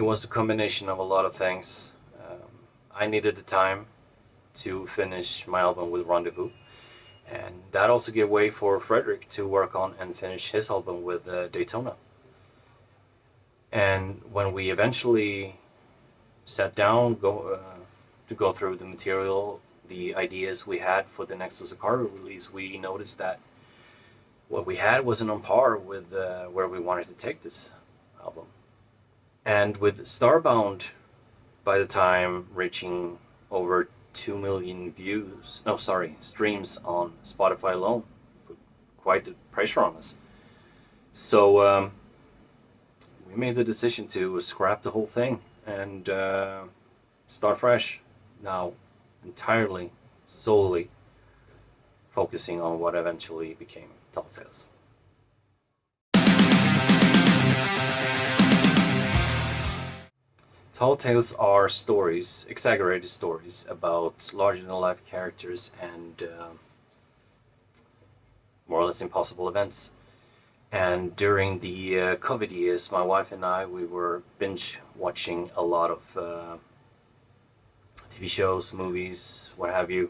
was a combination of a lot of things. I needed the time to finish my album with Rendezvous, and that also gave way for Fredrik to work on and finish his album with Daytona. And when we eventually sat down to go through the material, the ideas we had for the next OSUKARU release, we noticed that what we had wasn't on par with where we wanted to take this album. And with Starbound, by the time reaching over 2 million streams on Spotify alone, put quite the pressure on us. So we made the decision to scrap the whole thing and start fresh. Now entirely, solely focusing on what eventually became Tall Tales. Tall Tales are stories, exaggerated stories, about larger-than-life characters and more or less impossible events. And during the COVID years, my wife and I, we were binge-watching a lot of TV shows, movies, what have you,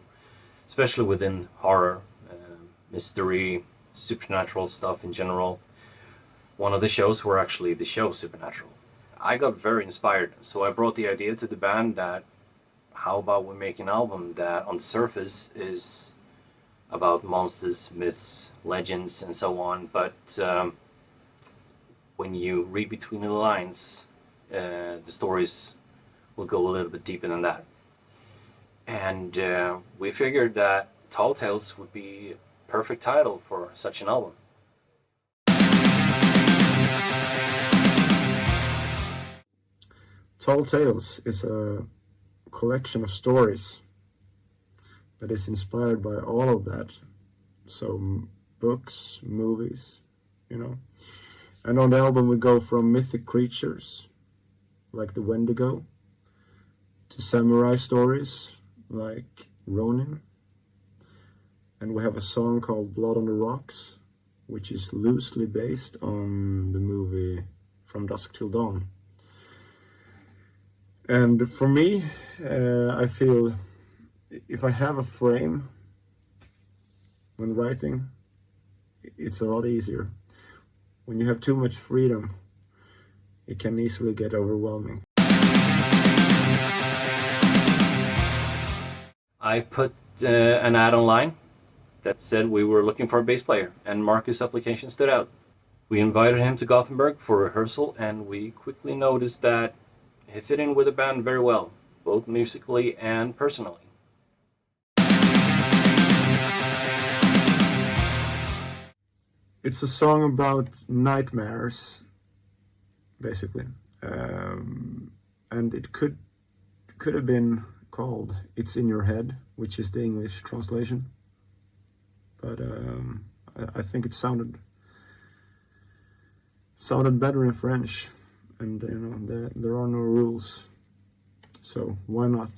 especially within horror, mystery, supernatural stuff in general. One of the shows were actually the show Supernatural. I got very inspired, so I brought the idea to the band that how about we make an album that on the surface is about monsters, myths, legends, and so on, but when you read between the lines, the stories will go a little bit deeper than that. And we figured that Tall Tales would be a perfect title for such an album. Tall Tales is a collection of stories that is inspired by all of that. So books, movies, And on the album we go from mythic creatures like the Wendigo to samurai stories like Ronin. And we have a song called Blood on the Rocks, which is loosely based on the movie From Dusk Till Dawn. And for me, I feel if I have a frame when writing, it's a lot easier. When you have too much freedom, it can easily get overwhelming. I put an ad online that said we were looking for a bass player, and Marcus' application stood out. We invited him to Gothenburg for rehearsal, and we quickly noticed that he fit in with the band very well, both musically and personally. It's a song about nightmares, basically, and it could have been called "It's in Your Head," which is the English translation. But I think it sounded better in French, and there are no rules, so why not?